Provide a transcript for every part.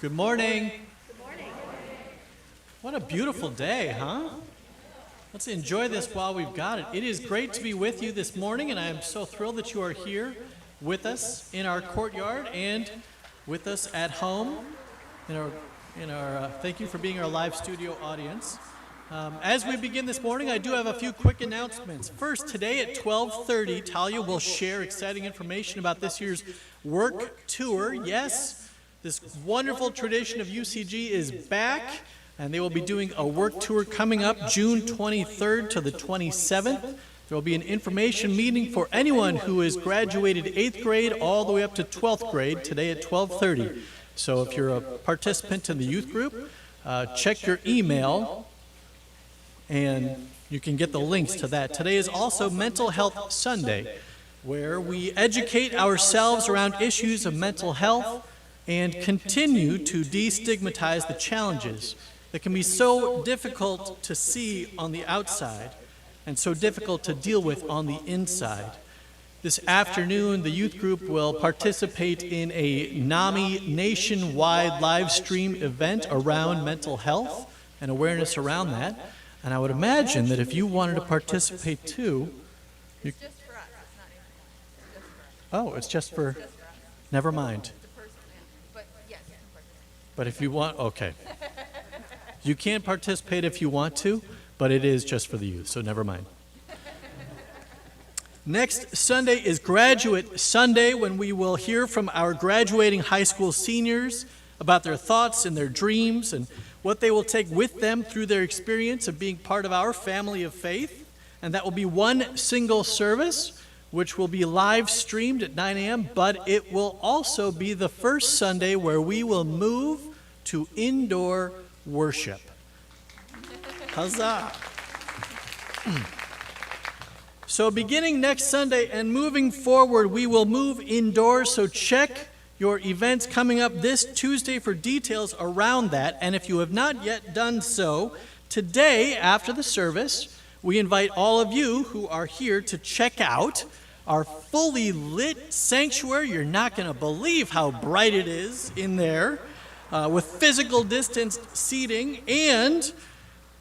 Good morning. Good morning. What a beautiful day, huh? Let's enjoy this while we've got it. It is great to be with you this morning, and I am so thrilled that you are here with us in our courtyard and with us at home thank you for being our live studio audience. As we begin this morning, I do have a few quick announcements. First, today at 12:30, Talia will share exciting information about this year's work tour. Yes, this wonderful tradition of UCG is back, and they will be doing a work tour coming up June 23rd to the 27th. There will be an information meeting for anyone who has graduated 8th grade all the way up to 12th grade today at 12:30. So if you're a participant in the youth group, check your email and you can get the links to that. Today is also Mental Health Sunday, where we educate ourselves around issues of mental health and continue to destigmatize the challenges that can be so difficult to see on the outside and so difficult to deal with on the inside. This afternoon, the youth group will participate in a NAMI nationwide live stream event around mental health and awareness around that. And I would imagine that if you wanted to participate too, It's just for us. It's not anything. Just for us. oh, it's just for, never mind. It's a person, but yes, you can participate. But if you want, okay. You can't participate if you want to, but it is just for the youth, so never mind. Next Sunday is Graduate Sunday, when we will hear from our graduating high school seniors about their thoughts and their dreams and what they will take with them through their experience of being part of our family of faith. And that will be one single service, which will be live streamed at 9 a.m., but it will also be the first Sunday where we will move to indoor worship. Huzzah! So beginning next Sunday and moving forward, we will move indoors, so check your events coming up this Tuesday for details around that. And if you have not yet done so, today after the service, we invite all of you who are here to check out our fully lit sanctuary. You're not going to believe how bright it is in there, with physical distanced seating. And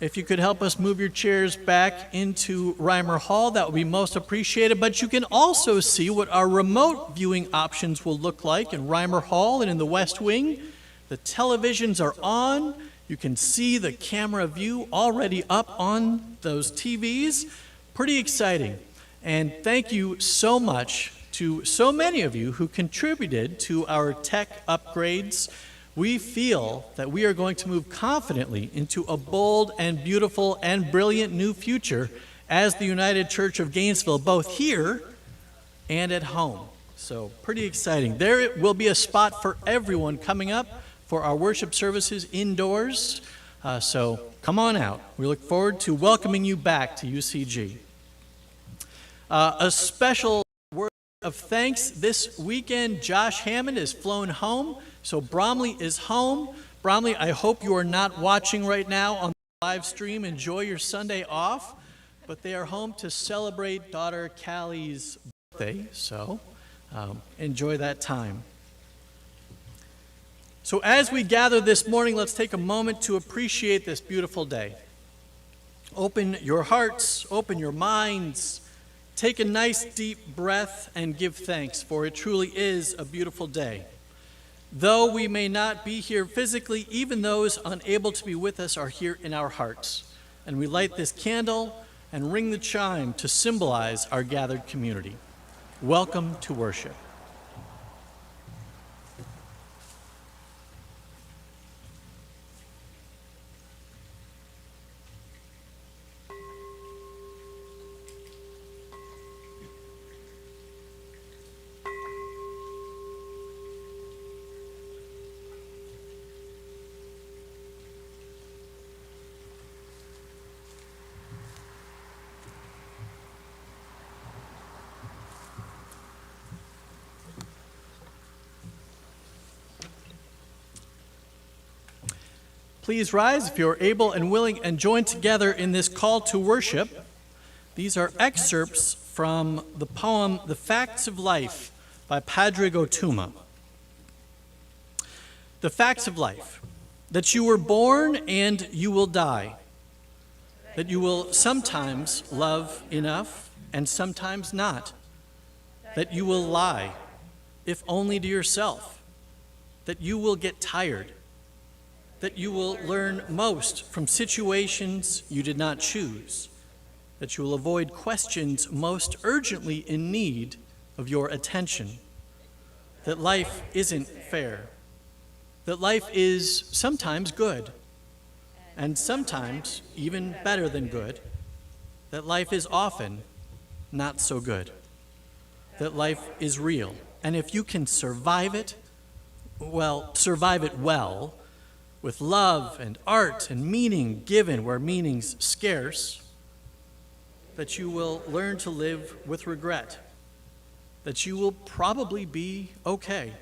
if you could help us move your chairs back into Reimer Hall, that would be most appreciated. But you can also see what our remote viewing options will look like in Reimer Hall and in the West Wing. The televisions are on. You can see the camera view already up on those TVs. Pretty exciting. And thank you so much to so many of you who contributed to our tech upgrades. We feel that we are going to move confidently into a bold and beautiful and brilliant new future as the United Church of Gainesville, both here and at home. So pretty exciting. There will be a spot for everyone coming up for our worship services indoors. So come on out. We look forward to welcoming you back to UCG. A special word of thanks this weekend. Josh Hammond has flown home. So Bromley is home. Bromley, I hope you are not watching right now on the live stream. Enjoy your Sunday off. But they are home to celebrate daughter Callie's birthday, so enjoy that time. So as we gather this morning, let's take a moment to appreciate this beautiful day. Open your hearts, open your minds, take a nice deep breath and give thanks, for it truly is a beautiful day. Though we may not be here physically, even those unable to be with us are here in our hearts. And we light this candle and ring the chime to symbolize our gathered community. Welcome to worship. Please rise if you are able and willing and join together in this call to worship. These are excerpts from the poem The Facts of Life by Padraig Ó Tuama. The facts of life, that you were born and you will die, that you will sometimes love enough and sometimes not, that you will lie, if only to yourself, that you will get tired, that you will learn most from situations you did not choose, that you will avoid questions most urgently in need of your attention, that life isn't fair, that life is sometimes good, and sometimes even better than good, that life is often not so good, that life is real, and if you can survive it, well, survive it well, with love and art and meaning given where meaning's scarce, that you will learn to live with regret, that you will probably be okay,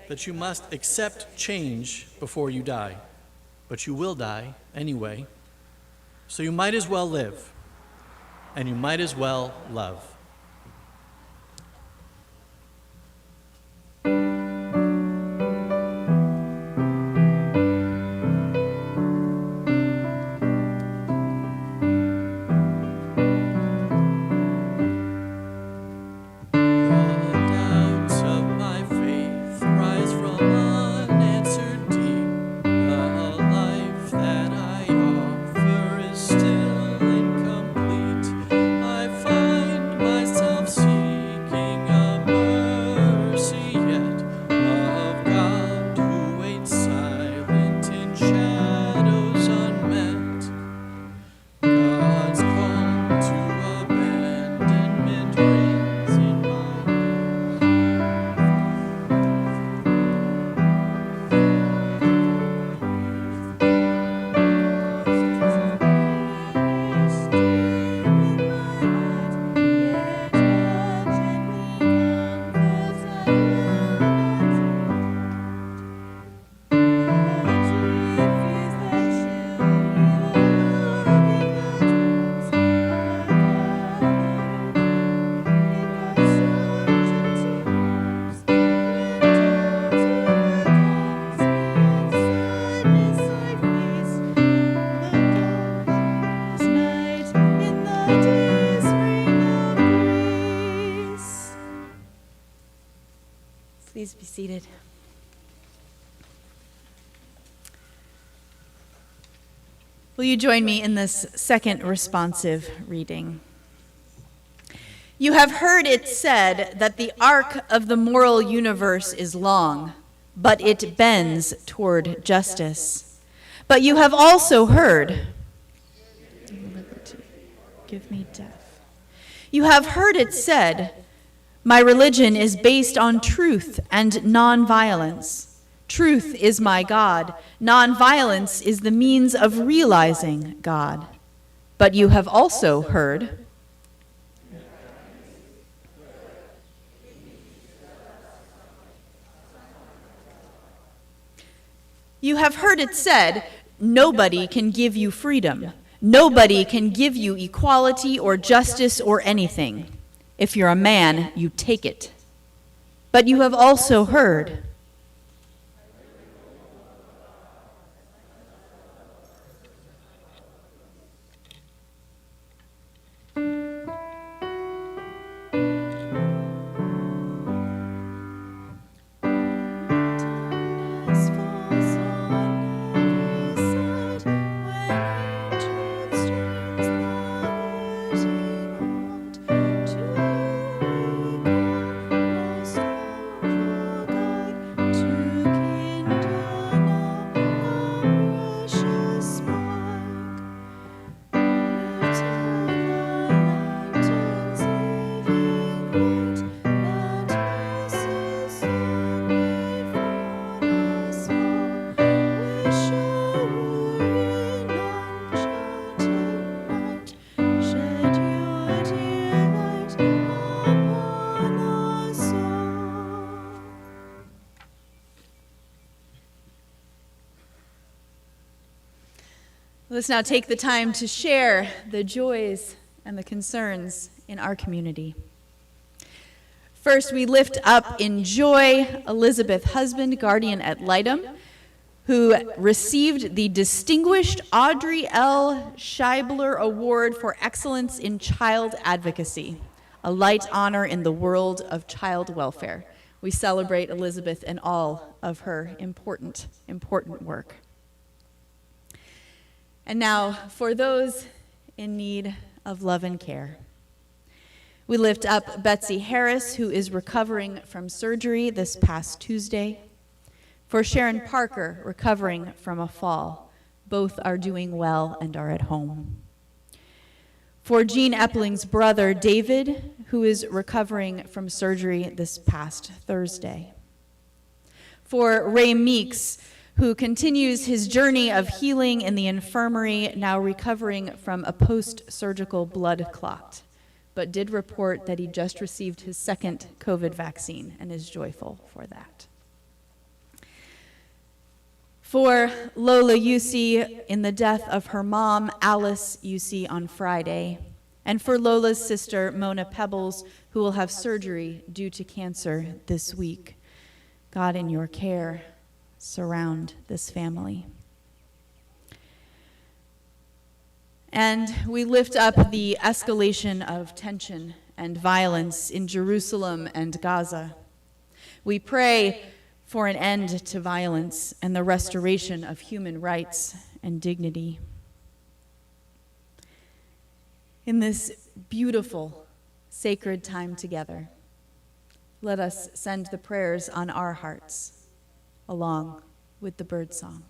that you must accept change before you die, but you will die anyway, so you might as well live, and you might as well love. Please be seated. Will you join me in this second responsive reading? You have heard it said that the arc of the moral universe is long, but it bends toward justice. But you have also heard, give me death. You have heard it said, my religion is based on truth and nonviolence. Truth is my God. Nonviolence is the means of realizing God. But you have also heard, you have heard it said, nobody can give you freedom. Nobody can give you equality or justice or anything. If you're a man, you take it. But you have also heard, let's now take the time to share the joys and the concerns in our community. First, we lift up in joy Elizabeth Husband, guardian ad litem, who received the Distinguished Audrey L. Scheibler Award for Excellence in Child Advocacy, a light honor in the world of child welfare. We celebrate Elizabeth and all of her important work. And now, for those in need of love and care, we lift up Betsy Harris, who is recovering from surgery this past Tuesday. For Sharon Parker, recovering from a fall. Both are doing well and are at home. For Jean Epling's brother, David, who is recovering from surgery this past Thursday. For Ray Meeks, who continues his journey of healing in the infirmary, now recovering from a post-surgical blood clot, but did report that he just received his second COVID vaccine and is joyful for that. For Lola Yusi in the death of her mom, Alice Yusi, on Friday, and for Lola's sister, Mona Pebbles, who will have surgery due to cancer this week. God, in your care, surround this family. And we lift up the escalation of tension and violence in Jerusalem and Gaza. We pray for an end to violence and the restoration of human rights and dignity. In this beautiful, sacred time together, let us send the prayers on our hearts, along with the birdsong.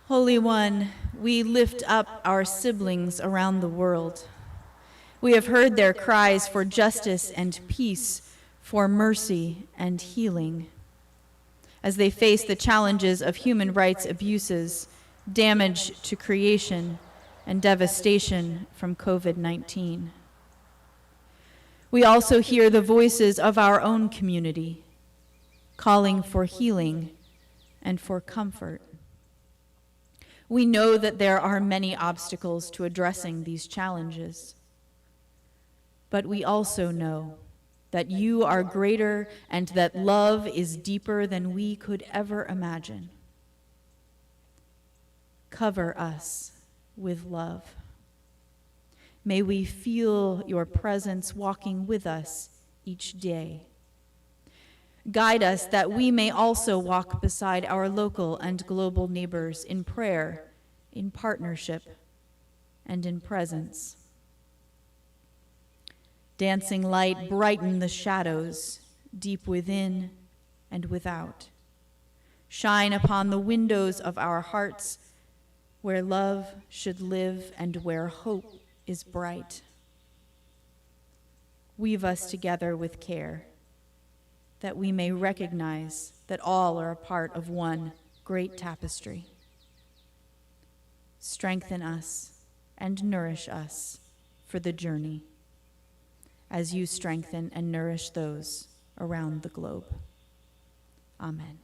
Holy One, we lift up our siblings around the world. We have heard their cries for justice and peace, for mercy and healing, as they face the challenges of human rights abuses, damage to creation, and devastation from COVID-19. We also hear the voices of our own community, calling for healing and for comfort. We know that there are many obstacles to addressing these challenges, but we also know that you are greater and that love is deeper than we could ever imagine. Cover us with love. May we feel your presence walking with us each day. Guide us that we may also walk beside our local and global neighbors in prayer, in partnership, and in presence. Dancing light, brighten the shadows deep within and without. Shine upon the windows of our hearts where love should live and where hope is bright. Weave us together with care, that we may recognize that all are a part of one great tapestry. Strengthen us and nourish us for the journey, as you strengthen and nourish those around the globe. Amen.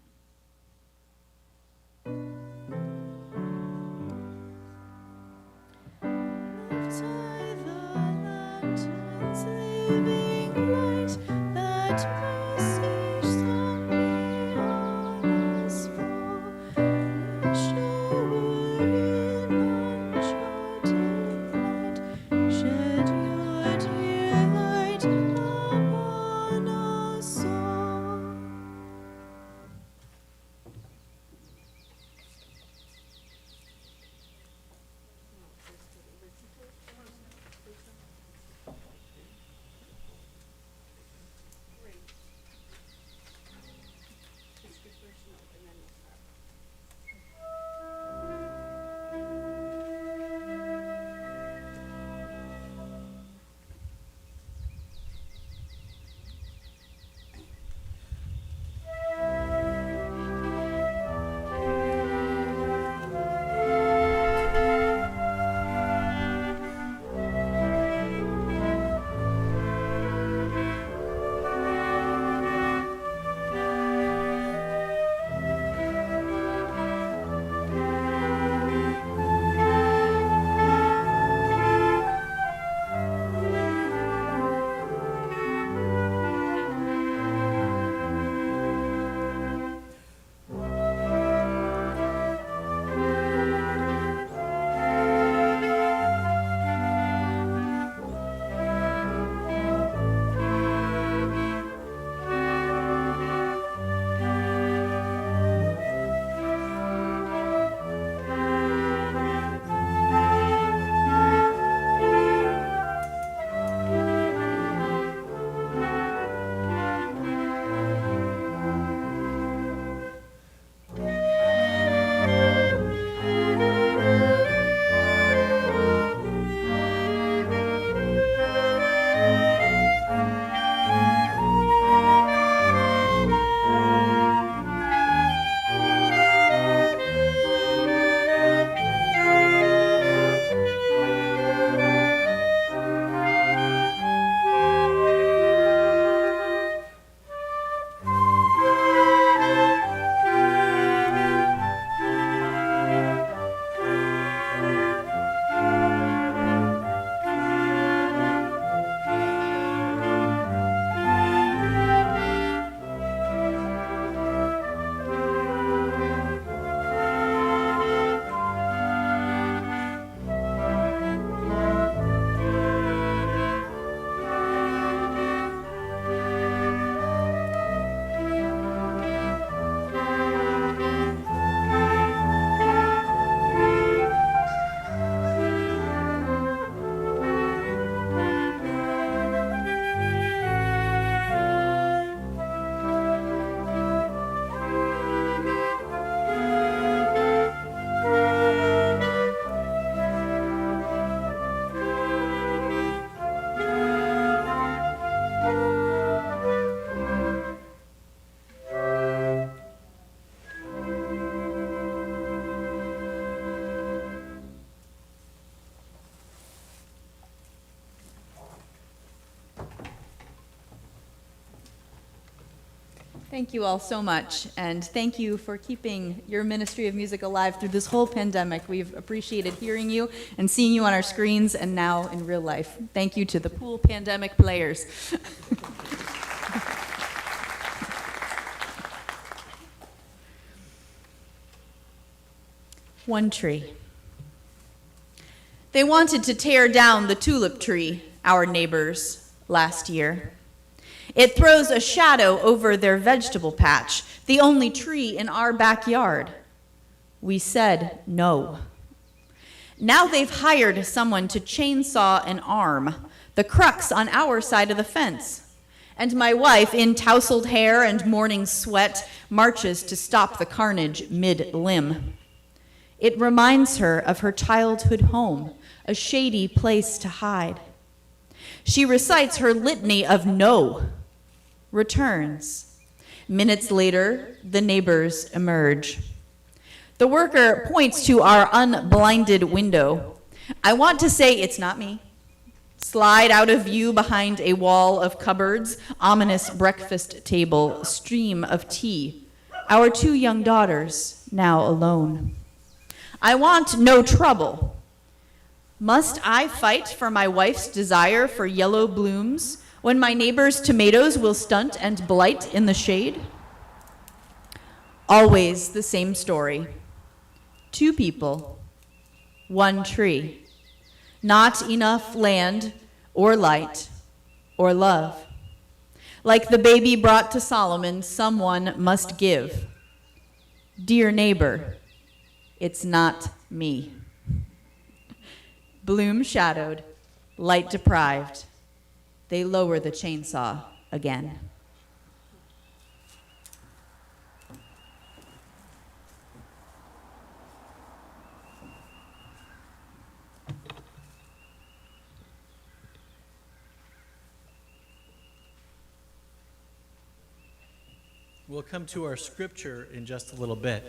Thank you all so much, and thank you for keeping your Ministry of Music alive through this whole pandemic. We've appreciated hearing you and seeing you on our screens and now in real life. Thank you to the pool pandemic players. One tree. They wanted to tear down the tulip tree, our neighbors, last year. It throws a shadow over their vegetable patch, the only tree in our backyard. We said no. Now they've hired someone to chainsaw an arm, the crux on our side of the fence. And my wife, in tousled hair and morning sweat, marches to stop the carnage mid-limb. It reminds her of her childhood home, a shady place to hide. She recites her litany of no, returns. Minutes later, the neighbors emerge. The worker points to our unblinded window. I want to say it's not me. Slide out of view behind a wall of cupboards, ominous breakfast table, stream of tea. Our 2 young daughters, now alone. I want no trouble. Must I fight for my wife's desire for yellow blooms when my neighbor's tomatoes will stunt and blight in the shade? Always the same story. 2 people, 1 tree. Not enough land or light or love. Like the baby brought to Solomon, someone must give. Dear neighbor, it's not me. Bloom shadowed, light deprived. They lower the chainsaw again. We'll come to our scripture in just a little bit.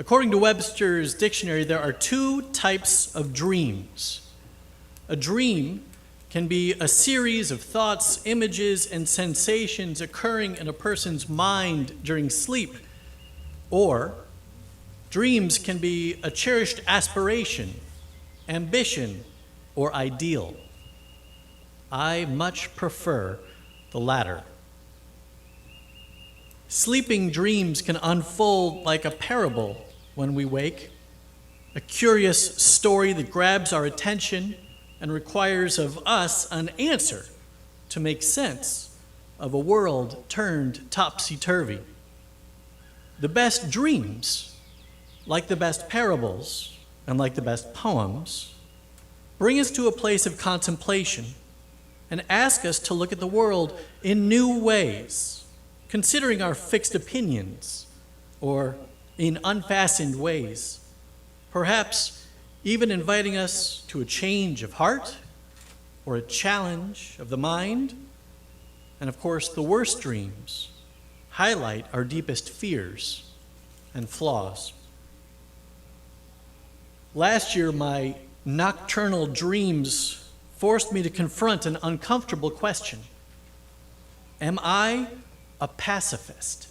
According to Webster's dictionary, there are 2 types of dreams. A dream can be a series of thoughts, images, and sensations occurring in a person's mind during sleep. Or dreams can be a cherished aspiration, ambition, or ideal. I much prefer the latter. Sleeping dreams can unfold like a parable when we wake, a curious story that grabs our attention and requires of us an answer to make sense of a world turned topsy-turvy. The best dreams, like the best parables and like the best poems, bring us to a place of contemplation and ask us to look at the world in new ways, considering our fixed opinions or in unfastened ways, perhaps even inviting us to a change of heart or a challenge of the mind. And of course, the worst dreams highlight our deepest fears and flaws. Last year, my nocturnal dreams forced me to confront an uncomfortable question. Am I a pacifist?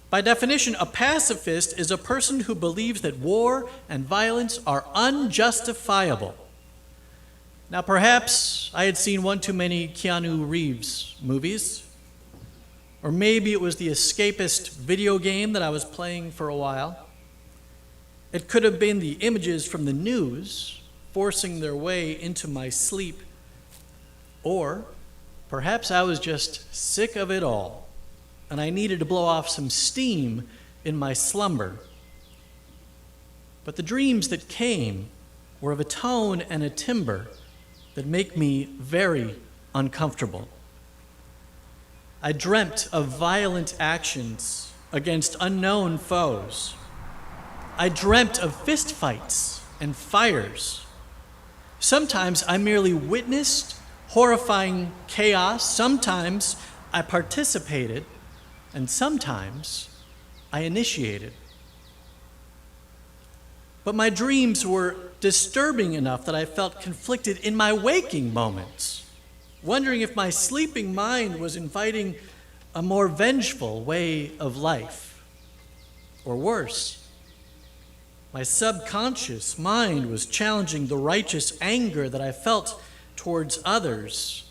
By definition, a pacifist is a person who believes that war and violence are unjustifiable. Now, perhaps I had seen one too many Keanu Reeves movies, or maybe it was the escapist video game that I was playing for a while. It could have been the images from the news forcing their way into my sleep, or perhaps I was just sick of it all, and I needed to blow off some steam in my slumber. But the dreams that came were of a tone and a timbre that make me very uncomfortable. I dreamt of violent actions against unknown foes. I dreamt of fistfights and fires. Sometimes I merely witnessed horrifying chaos. Sometimes I participated, and sometimes I initiated. But my dreams were disturbing enough that I felt conflicted in my waking moments. wondering if my sleeping mind was inviting a more vengeful way of life, or worse. My subconscious mind was challenging the righteous anger that I felt towards others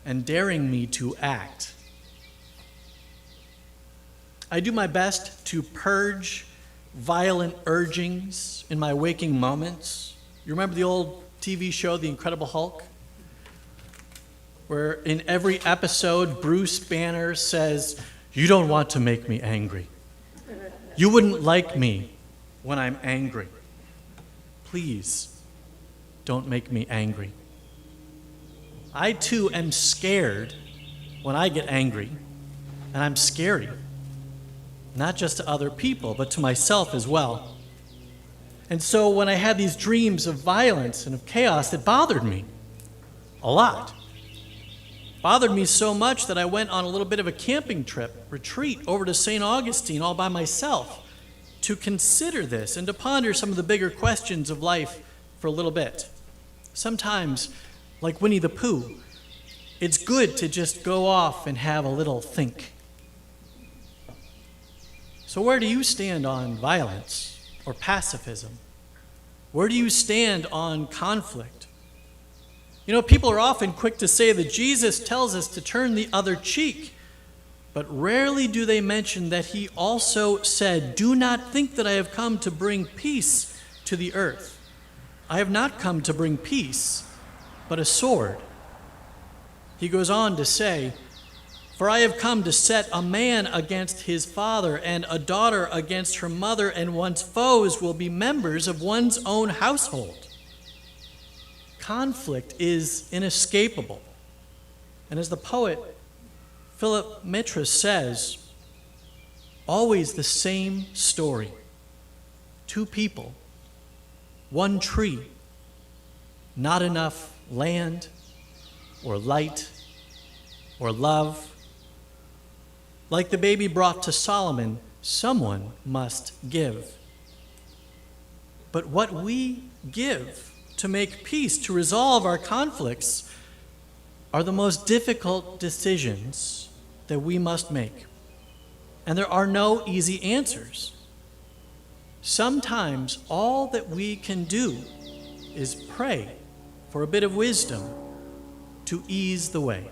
and daring me to act. I do my best to purge violent urgings in my waking moments. You remember the old TV show, The Incredible Hulk? Where in every episode, Bruce Banner says, "You don't want to make me angry. You wouldn't like me when I'm angry. Please, don't make me angry." I too am scared when I get angry, and I'm scary, not just to other people, but to myself as well. And so when I had these dreams of violence and of chaos, it bothered me a lot. Bothered me so much that I went on a little bit of a camping retreat over to St. Augustine all by myself to consider this and to ponder some of the bigger questions of life for a little bit. Sometimes, like Winnie the Pooh, it's good to just go off and have a little think. So where do you stand on violence or pacifism? Where do you stand on conflict? You know, people are often quick to say that Jesus tells us to turn the other cheek, but rarely do they mention that he also said, "Do not think that I have come to bring peace to the earth. I have not come to bring peace, but a sword." He goes on to say, "For I have come to set a man against his father, and a daughter against her mother, and one's foes will be members of one's own household." Conflict is inescapable. And as the poet Philip Mitras says, always the same story. Two people, one tree, not enough land or light or love. Like the baby brought to Solomon, someone must give. But what we give to make peace, to resolve our conflicts, are the most difficult decisions that we must make. And there are no easy answers. Sometimes all that we can do is pray for a bit of wisdom to ease the way.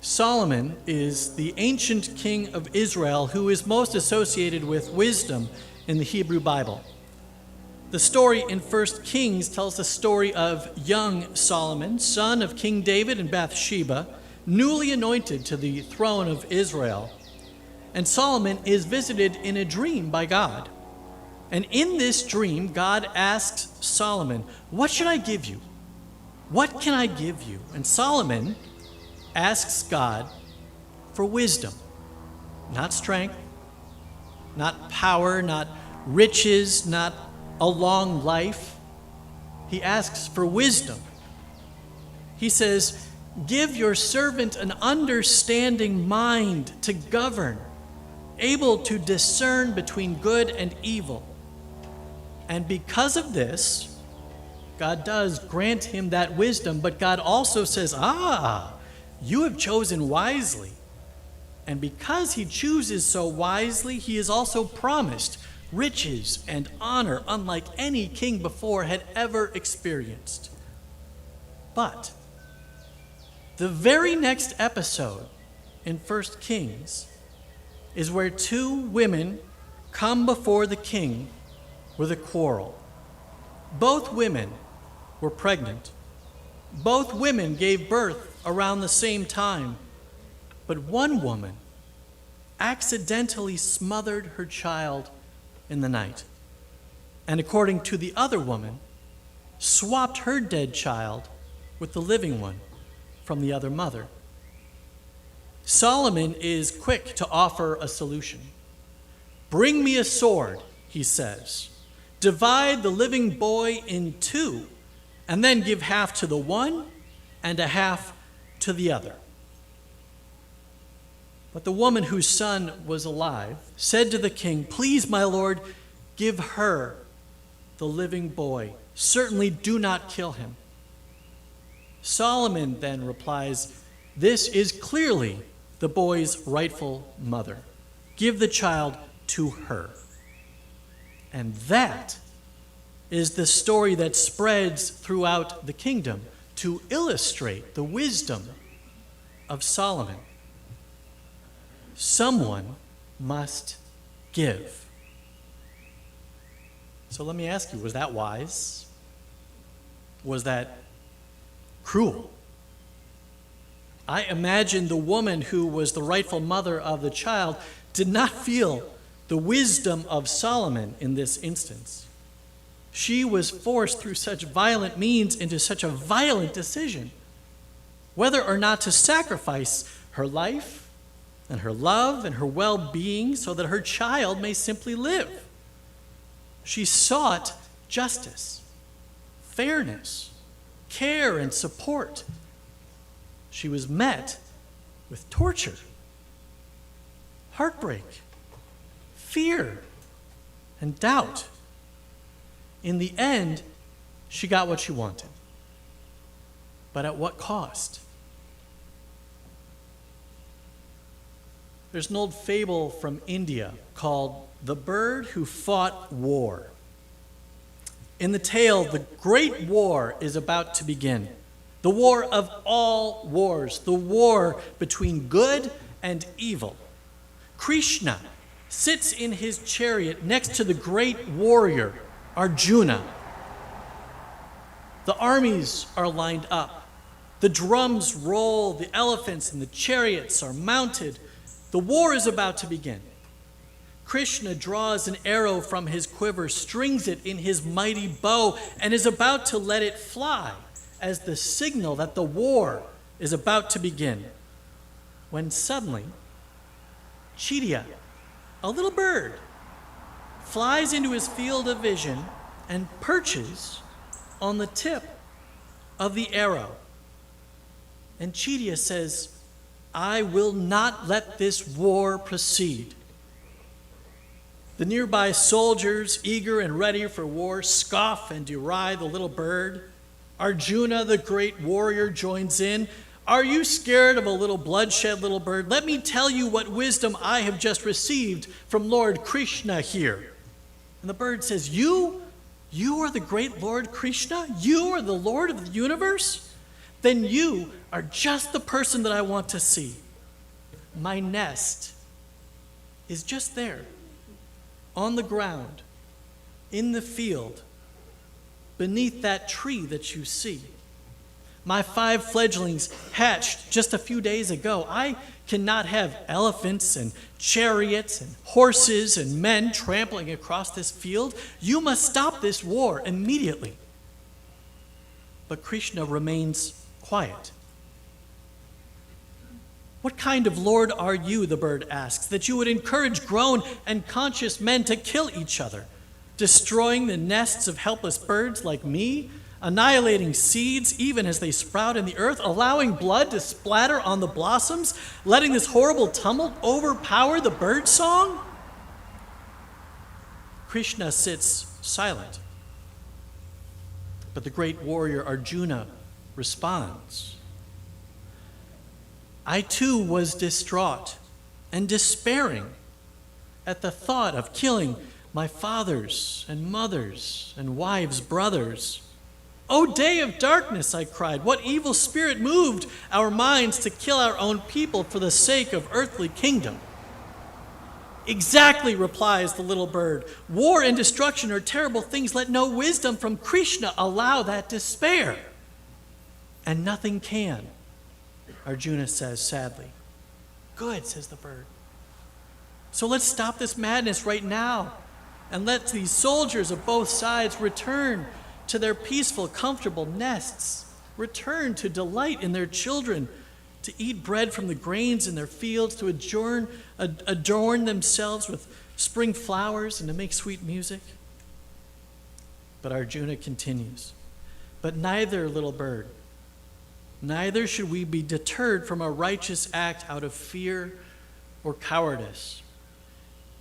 Solomon is the ancient king of Israel who is most associated with wisdom in the Hebrew Bible. The story in 1 Kings tells the story of young Solomon, son of King David and Bathsheba, newly anointed to the throne of Israel. And Solomon is visited in a dream by God. And in this dream, God asks Solomon, "What should I give you? What can I give you?" And Solomon asks God for wisdom, not strength, not power, not riches, not a long life. He asks for wisdom. He says, "Give your servant an understanding mind to govern, able to discern between good and evil." And because of this, God does grant him that wisdom, but God also says, "You have chosen wisely." And because he chooses so wisely, he is also promised riches and honor unlike any king before had ever experienced. But the very next episode in 1 Kings is where two women come before the king with a quarrel. Both women were pregnant. Both women gave birth around the same time. But one woman accidentally smothered her child in the night, and according to the other woman, swapped her dead child with the living one from the other mother. Solomon is quick to offer a solution. "Bring me a sword," he says. "Divide the living boy in two, and then give half to the one and a half to the other." But the woman whose son was alive said to the king, "Please, my lord, give her the living boy. Certainly do not kill him." Solomon then replies, "This is clearly the boy's rightful mother. Give the child to her." And that is the story that spreads throughout the kingdom to illustrate the wisdom of Solomon. Someone must give. So let me ask you, was that wise? Was that cruel? I imagine the woman who was the rightful mother of the child did not feel the wisdom of Solomon in this instance. She was forced through such violent means into such a violent decision, whether or not to sacrifice her life and her love and her well-being so that her child may simply live. She sought justice, fairness, care, and support. She was met with torture, heartbreak, fear, and doubt. In the end, she got what she wanted. But at what cost? There's an old fable from India called "The Bird Who Fought War." In the tale, the great war is about to begin. The war of all wars, the war between good and evil. Krishna sits in his chariot next to the great warrior, Arjuna. The armies are lined up. The drums roll, the elephants and the chariots are mounted. The war is about to begin. Krishna draws an arrow from his quiver, strings it in his mighty bow, and is about to let it fly as the signal that the war is about to begin. When suddenly, Chidiya, a little bird, flies into his field of vision and perches on the tip of the arrow. And Chidiya says, "I will not let this war proceed." The nearby soldiers, eager and ready for war, scoff and deride the little bird. Arjuna, the great warrior, joins in. "Are you scared of a little bloodshed, little bird? Let me tell you what wisdom I have just received from Lord Krishna here." And the bird says, You are the great Lord Krishna? You are the Lord of the universe? Then you are just the person that I want to see. My nest is just there, on the ground, in the field, beneath that tree that you see. My 5 fledglings hatched just a few days ago. I cannot have elephants and chariots and horses and men trampling across this field. You must stop this war immediately. But Krishna remains quiet. "What kind of lord are you," the bird asks, "that you would encourage grown and conscious men to kill each other, destroying the nests of helpless birds like me, annihilating seeds even as they sprout in the earth, allowing blood to splatter on the blossoms, letting this horrible tumult overpower the bird song?" Krishna sits silent. But the great warrior Arjuna responds, "I too was distraught and despairing at the thought of killing my fathers and mothers and wives' brothers. 'O day of darkness,' I cried, 'what evil spirit moved our minds to kill our own people for the sake of earthly kingdom?' 'Exactly,' replies the little bird. 'War and destruction are terrible things. Let no wisdom from Krishna allow that despair.' 'And nothing can,' Arjuna says sadly. 'Good,' says the bird. 'So let's stop this madness right now and let these soldiers of both sides return to their peaceful, comfortable nests, return to delight in their children, to eat bread from the grains in their fields, to adorn themselves with spring flowers and to make sweet music.' But Arjuna continues, 'But neither, little bird, neither should we be deterred from a righteous act out of fear or cowardice.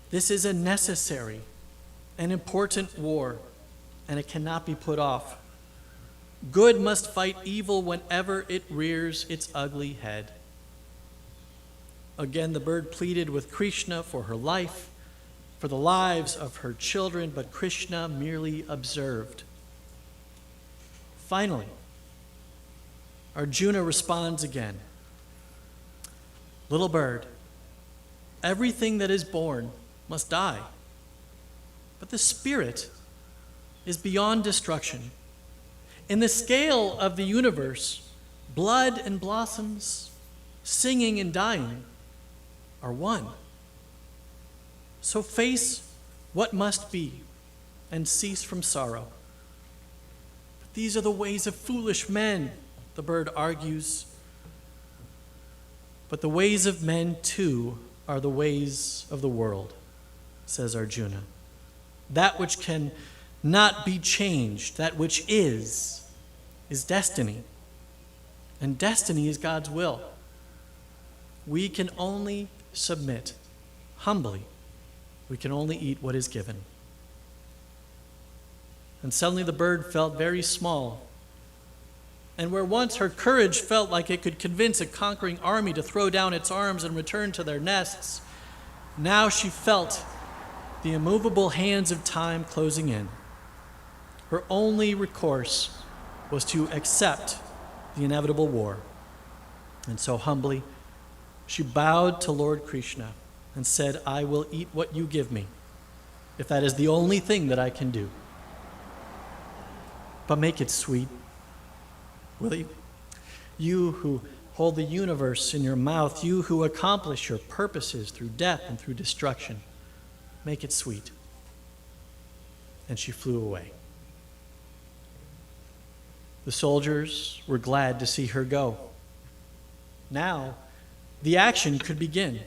This is a necessary and important war, and it cannot be put off. Good must fight evil whenever it rears its ugly head. Again, the bird pleaded with Krishna for her life, for the lives of her children, but Krishna merely observed. Finally, Arjuna responds again. Little bird, everything that is born must die, but the spirit is beyond destruction. In the scale of the universe, blood and blossoms, singing and dying are one. So face what must be and cease from sorrow. But these are the ways of foolish men, the bird argues. But the ways of men, too, are the ways of the world, says Arjuna. That which can not be changed, that which is destiny. And destiny is God's will. We can only submit humbly. We can only eat what is given. And suddenly the bird felt very small. And where once her courage felt like it could convince a conquering army to throw down its arms and return to their nests, now she felt the immovable hands of time closing in. Her only recourse was to accept the inevitable war. And so humbly, she bowed to Lord Krishna and said, I will eat what you give me, if that is the only thing that I can do. But make it sweet, will you? You who hold the universe in your mouth, you who accomplish your purposes through death and through destruction, make it sweet. And she flew away. The soldiers were glad to see her go. Now, the action could begin.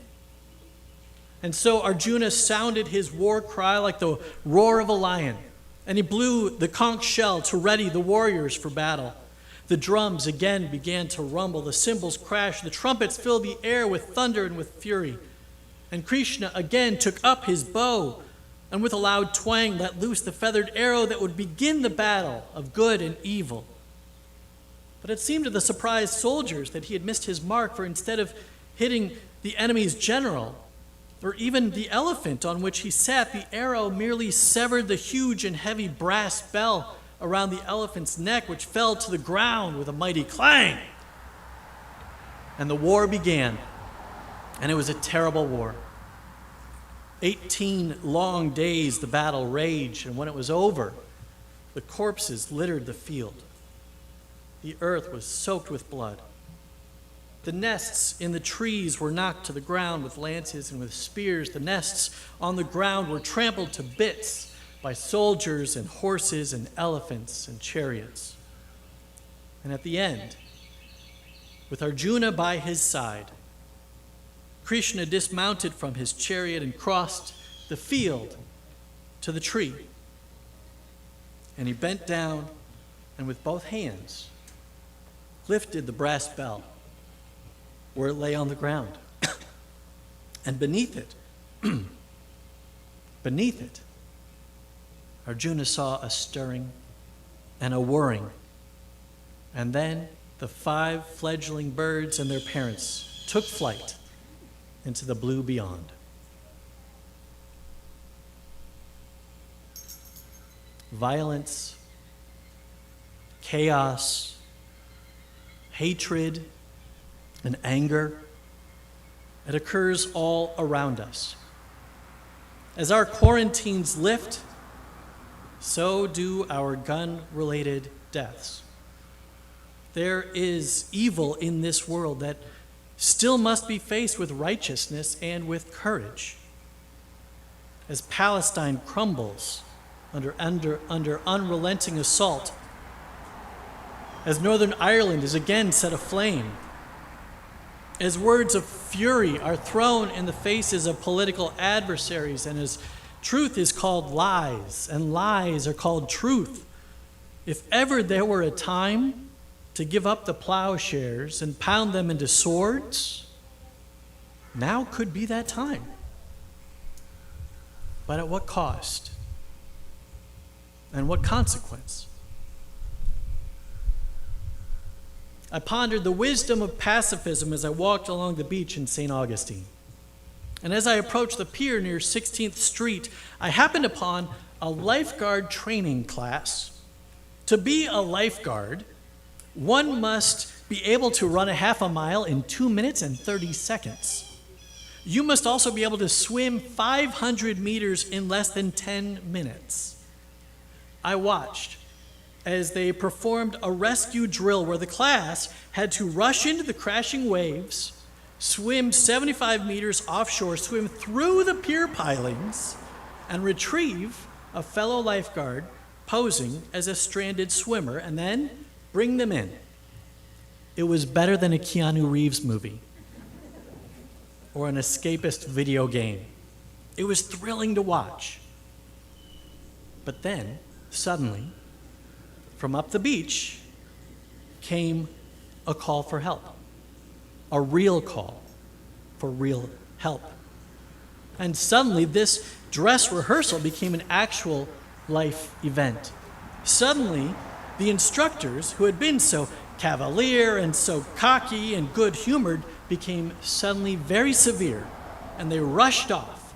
And so Arjuna sounded his war cry like the roar of a lion, and he blew the conch shell to ready the warriors for battle. The drums again began to rumble, the cymbals crashed, the trumpets filled the air with thunder and with fury. And Krishna again took up his bow, and with a loud twang let loose the feathered arrow that would begin the battle of good and evil. But it seemed to the surprised soldiers that he had missed his mark, for instead of hitting the enemy's general, or even the elephant on which he sat, the arrow merely severed the huge and heavy brass bell around the elephant's neck, which fell to the ground with a mighty clang. And the war began, and it was a terrible war. 18 long days the battle raged, and when it was over, the corpses littered the field. The earth was soaked with blood. The nests in the trees were knocked to the ground with lances and with spears. The nests on the ground were trampled to bits by soldiers and horses and elephants and chariots. And at the end, with Arjuna by his side, Krishna dismounted from his chariot and crossed the field to the tree. And he bent down and with both hands lifted the brass bell where it lay on the ground. And beneath it, Arjuna saw a stirring and a whirring. And then the 5 fledgling birds and their parents took flight into the blue beyond. Violence, chaos, hatred, and anger, it occurs all around us. As our quarantines lift, so do our gun-related deaths. There is evil in this world that still must be faced with righteousness and with courage. As Palestine crumbles under unrelenting assault, as Northern Ireland is again set aflame, as words of fury are thrown in the faces of political adversaries, and as truth is called lies, and lies are called truth, if ever there were a time to give up the plowshares and pound them into swords, now could be that time. But at what cost? And what consequence? I pondered the wisdom of pacifism as I walked along the beach in St. Augustine. And as I approached the pier near 16th Street, I happened upon a lifeguard training class. To be a lifeguard, one must be able to run a half a mile in 2 minutes and 30 seconds. You must also be able to swim 500 meters in less than 10 minutes. I watched as they performed a rescue drill where the class had to rush into the crashing waves, swim 75 meters offshore, swim through the pier pilings, and retrieve a fellow lifeguard posing as a stranded swimmer, and then bring them in. It was better than a Keanu Reeves movie or an escapist video game. It was thrilling to watch. But then, suddenly, from up the beach came a call for help, a real call for real help. And suddenly, this dress rehearsal became an actual life event. Suddenly, the instructors, who had been so cavalier and so cocky and good-humored, became suddenly very severe, and they rushed off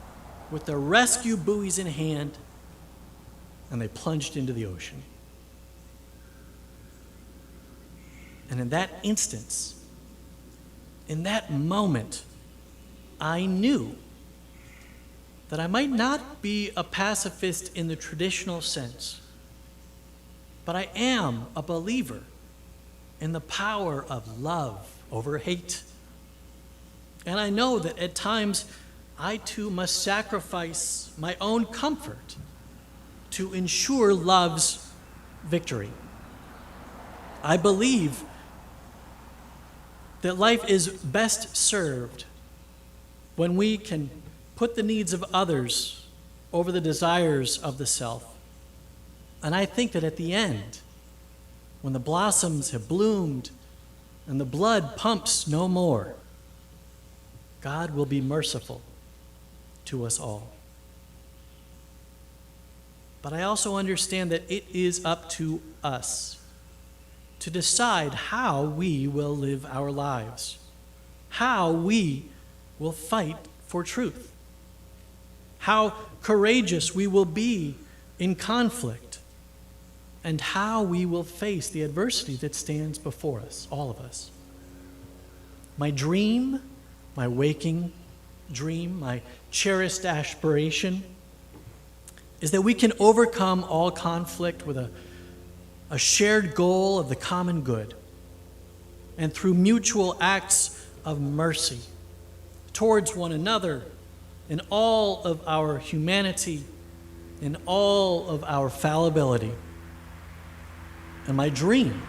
with their rescue buoys in hand, and they plunged into the ocean. And in that instance, in that moment, I knew that I might not be a pacifist in the traditional sense, but I am a believer in the power of love over hate. And I know that at times I too must sacrifice my own comfort to ensure love's victory. I believe that life is best served when we can put the needs of others over the desires of the self. And I think that at the end, when the blossoms have bloomed and the blood pumps no more, God will be merciful to us all. But I also understand that it is up to us to decide how we will live our lives, how we will fight for truth, how courageous we will be in conflict, and how we will face the adversity that stands before us, all of us. My dream, my waking dream, my cherished aspiration is that we can overcome all conflict with a shared goal of the common good, and through mutual acts of mercy towards one another in all of our humanity, in all of our fallibility. And my dream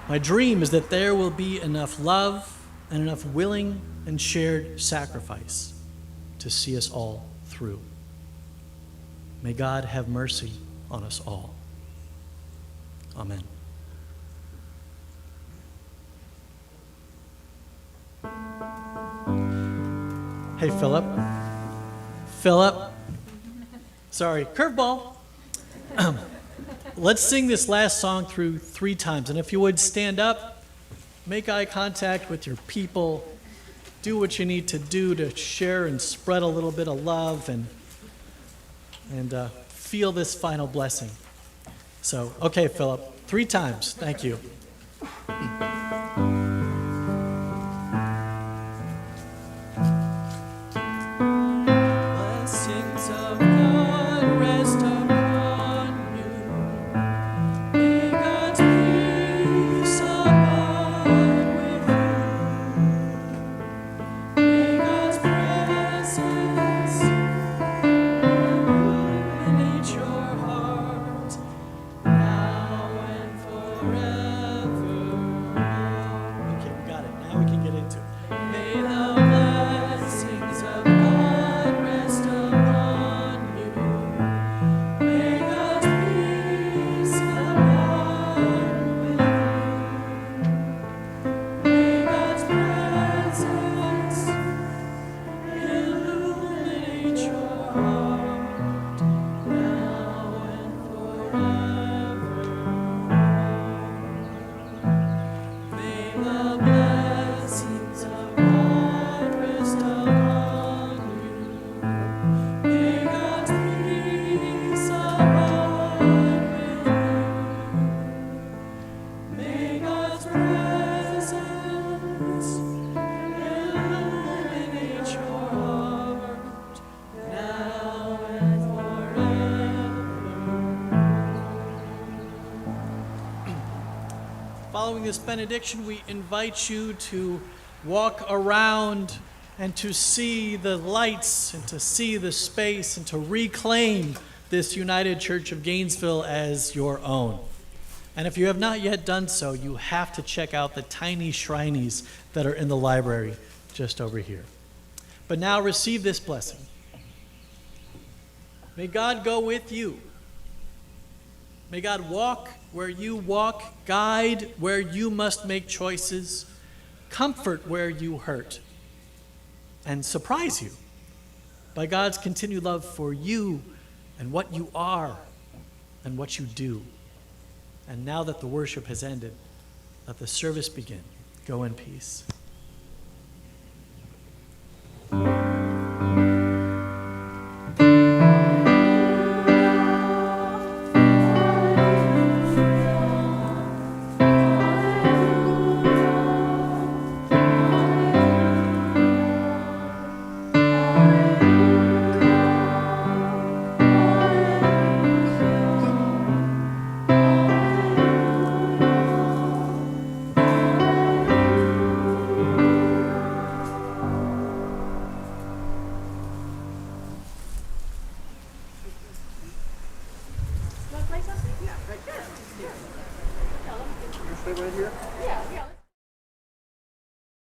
is that there will be enough love and enough willing and shared sacrifice to see us all through. May God have mercy on us all. Amen. Hey, Philip. Sorry, curveball. Let's sing this last song through 3 times. And if you would stand up, make eye contact with your people, do what you need to do to share and spread a little bit of love and feel this final blessing. So, okay, Philip, 3 times. Thank you. Blessings of God rest upon you. May God's peace abide with you. May God's presence illuminate your heart now and forever. Following this benediction, we invite you to walk around and to see the lights and to see the space and to reclaim this United Church of Gainesville as your own. And if you have not yet done so, you have to check out the tiny shrinies that are in the library just over here. But now receive this blessing. May God go with you. May God walk where you walk, guide where you must make choices, comfort where you hurt, and surprise you by God's continued love for you and what you are and what you do. And now that the worship has ended, let the service begin. Go in peace. Stay right here? Yeah, yeah.